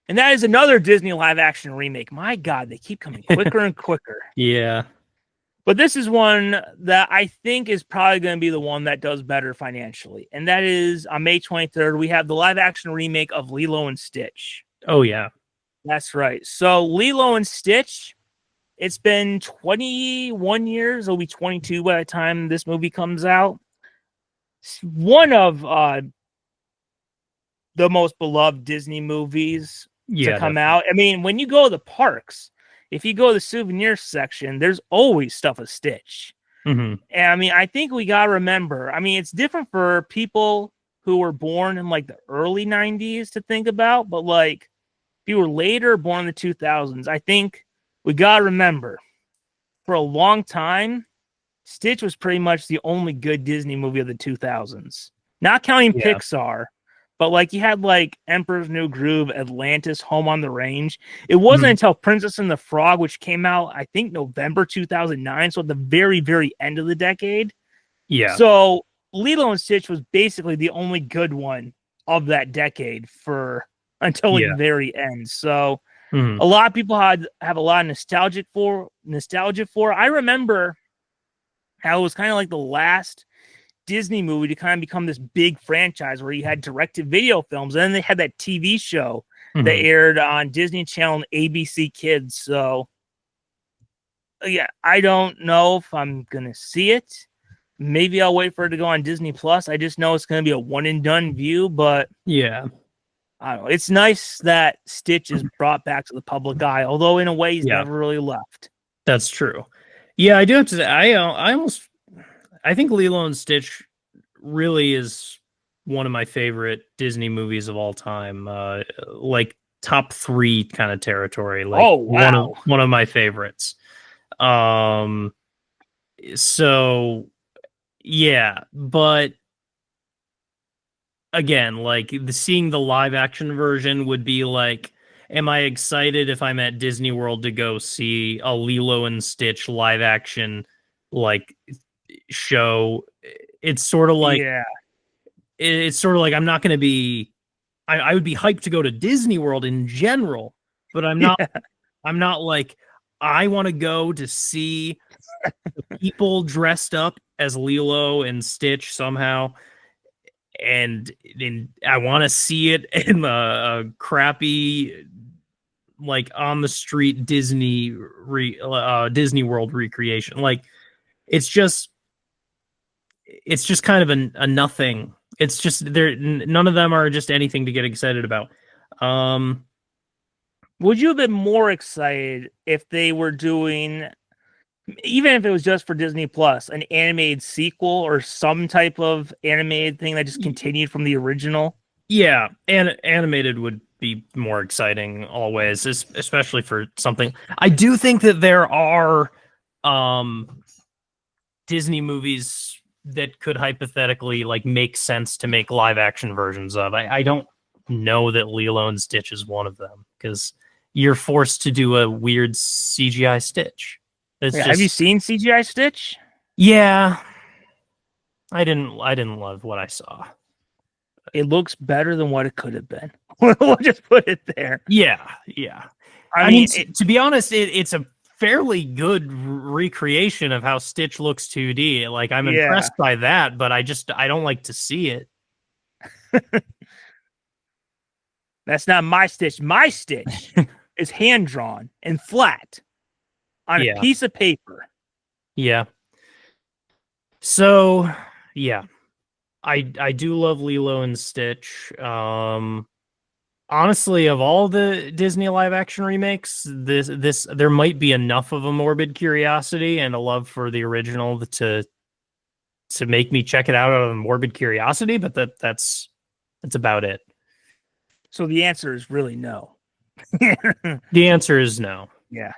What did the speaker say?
And that is another Disney live action remake. My God, they keep coming quicker and quicker. Yeah. But this is one that I think is probably going to be the one that does better financially. And that is on May 23rd, we have the live action remake of Lilo and Stitch. Oh, yeah. That's right. So Lilo and Stitch, it's been 21 years. It'll be 22 by the time this movie comes out. It's one of the most beloved Disney movies to come out. I mean, when you go to the parks, if you go to the souvenir section, there's always stuff with Stitch. Mm-hmm. And I mean, I think we got to remember, I mean, it's different for people who were born in like the early 90s to think about, but like if you were later born in the 2000s, I think we got to remember for a long time, Stitch was pretty much the only good Disney movie of the 2000s. Not counting Pixar, but like you had like Emperor's New Groove, Atlantis, Home on the Range. It wasn't until Princess and the Frog, which came out, I think, November 2009. So at the very, very end of the decade. Yeah. So Lilo and Stitch was basically the only good one of that decade for until the very end. So a lot of people have a lot of nostalgia for. I remember how it was kind of like the last Disney movie to kind of become this big franchise where you had direct-to-video films, and then they had that TV show that aired on Disney Channel and ABC Kids. So, yeah, I don't know if I'm gonna see it. Maybe I'll wait for it to go on Disney Plus. I just know it's gonna be a one-and-done view, but yeah, I don't know. It's nice that Stitch is brought back to the public eye, although in a way he's never really left. That's true. Yeah, I do have to say, I think Lilo and Stitch really is one of my favorite Disney movies of all time. Like top 3 kind of territory. Like one of my favorites. So yeah, but again, like seeing the live action version would be like, am I excited if I'm at Disney World to go see a Lilo and Stitch live action like show? It's sort of like, it's sort of like I'm not going to be. I would be hyped to go to Disney World in general, but I'm not. I'm not like I want to go to see people dressed up as Lilo and Stitch somehow. And I want to see it in a crappy, like on the street Disney World recreation. Like it's just kind of a nothing. It's just none of them are just anything to get excited about. Would you have been more excited if they were doing, even if it was just for Disney Plus, an animated sequel or some type of animated thing that just continued from the original? Yeah, and animated would be more exciting always, especially for something. I do think that there are Disney movies that could hypothetically like make sense to make live action versions of. I don't know that Lilo and Stitch is one of them because you're forced to do a weird CGI Stitch. Have you seen CGI Stitch? Yeah. I didn't love what I saw. It looks better than what it could have been. We'll just put it there. Yeah. I mean, to be honest, it's a fairly good recreation of how Stitch looks 2D. Like I'm impressed by that, but I don't like to see it. That's not my Stitch. My Stitch is hand drawn and flat on a piece of paper. Yeah. So, yeah. I do love Lilo and Stitch. Honestly, of all the Disney live action remakes, this there might be enough of a morbid curiosity and a love for the original to make me check it out of morbid curiosity, but that's about it. So the answer is really no. The answer is no. Yeah.